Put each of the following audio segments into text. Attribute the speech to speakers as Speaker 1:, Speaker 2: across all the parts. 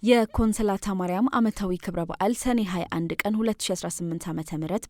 Speaker 1: የኮንሰላታ ማርያም ዓመታዊ ክብረ በዓል ሰኔ 21 ቀን 2018 ዓ.ም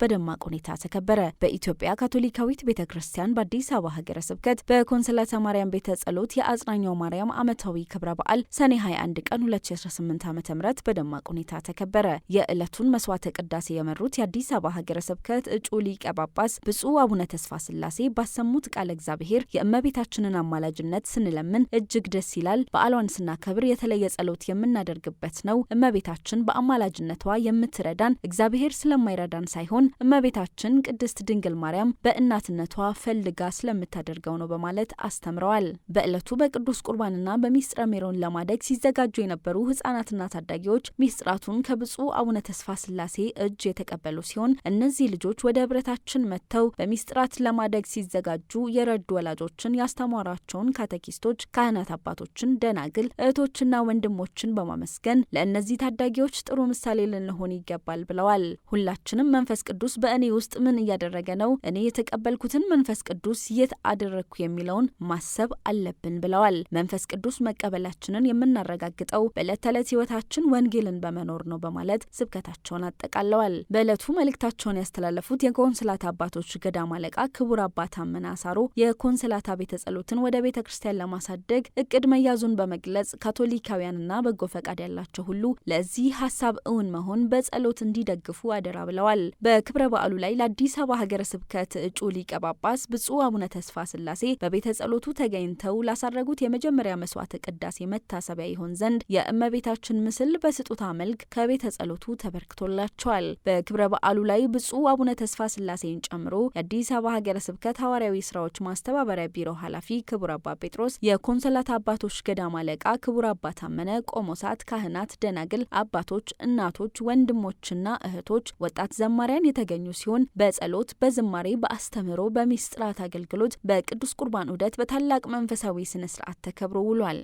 Speaker 1: በደማቅ ሁኔታ ተከበረ። በኢትዮጵያ ካቶሊካዊት ቤተክርስቲያን በአዲስ አበባ ሀገረ ስብከት በኮንሰላታ ማርያም ቤተ ጸሎት የአጽናኛው ማርያም ዓመታዊ ክብረ በዓል ሰኔ 21 ቀን 2018 ዓ.ም በደማቅ ሁኔታ ተከበረ። የዕለቱን መስዋዕተ ቅዳሴ የመሩት የአዲስ አበባ ሀገረ ስብከት እጩ ሊቀ ጳጳስ ብፁዕ አቡነ ተስፋ ስላሴ ባሰሙት ቃለ እግዚአብሔር የእመቤታችንን አማላጅነት ስንለምን እጅግ ደስ ይላል። በዓሏን ስናከብር የተለየ ጸሎት የምናደርግ በት ነው። እመቤታችን በአማላጅነቷ የምትረዳን እግዚአብሔር ስለማይረዳን ሳይሆን እመቤታችን ቅድስት ድንግል ማርያም በእናትነቷ ፈልጋ ስለምታደርገው ነው በማለት አስተምረዋል። በዕለቱ በቅዱስ ቁርባንና በሚስጥረ ሜሮን ለማደግ ሲዘጋጁ የነበሩ ህጻናትና ታዳጊዎች ሚስጥራቱን ከብፁዕ አቡነ ተስፋ ስላሴ እጅ የተቀበሉ ሲሆን እነዚህ ልጆች ወደ ህብረታችን መጥተው በሚስጥራት ለማደግ ሲዘጋጁ የረዱ ወላጆችን፣ ያስተማሯቸውን ካቴኪስቶች፣ ካህናት አባቶችን፣ ደናግል እህቶችና ወንድሞችን በማመስገን ለእነዚህ ታዳጊዎች ጥሩ ምሳሌ ልንሆን ይገባል ብለዋል። ሁላችንም መንፈስ ቅዱስ በእኔ ውስጥ ምን እያደረገ ነው፣ እኔ የተቀበልኩትን መንፈስ ቅዱስ የት አደረግኩ የሚለውን ማሰብ አለብን ብለዋል። መንፈስ ቅዱስ መቀበላችንን የምናረጋግጠው በዕለት ተዕለት ህይወታችን ወንጌልን በመኖር ነው በማለት ስብከታቸውን አጠቃለዋል። በዕለቱ መልእክታቸውን ያስተላለፉት የኮንሰላታ አባቶች ገዳም አለቃ ክቡር አባ ታመነ አሳሮ የኮንሰላታ ቤተ ጸሎትን ወደ ቤተ ክርስቲያን ለማሳደግ እቅድ መያዙን በመግለጽ ካቶሊካውያንና በጎ ፈቃድ ያላቸው ሁሉ ለዚህ ሀሳብ እውን መሆን በጸሎት እንዲደግፉ አደራ ብለዋል። በክብረ በዓሉ ላይ ለአዲስ አበባ ሀገረ ስብከት እጩ ሊቀ ጳጳስ ብፁዕ አቡነ ተስፋ ስላሴ በቤተ ጸሎቱ ተገኝተው ላሳረጉት የመጀመሪያ መስዋዕተ ቅዳሴ መታሰቢያ ይሆን ዘንድ የእመቤታችን ምስል በስጦታ መልክ ከቤተ ጸሎቱ ተበርክቶላቸዋል። በክብረ በዓሉ ላይ ብፁዕ አቡነ ተስፋ ስላሴን ጨምሮ የአዲስ አበባ ሀገረ ስብከት ሐዋርያዊ ስራዎች ማስተባበሪያ ቢሮ ኃላፊ ክቡር አባ ጴጥሮስ፣ የኮንሰላታ አባቶች ገዳም አለቃ ክቡር አባ ታመነ፣ ቆሞሳት፣ ካህናት፣ ደናግል፣ አባቶች፣ እናቶች፣ ወንድሞችና እህቶች፣ ወጣት ዘማሪያን የተገኙ ሲሆን በጸሎት፣ በዝማሬ፣ በአስተምህሮ፣ በሚስጥራት አገልግሎት፣ በቅዱስ ቁርባን ዑደት በታላቅ መንፈሳዊ ስነ ስርዓት ተከብሮ ውሏል።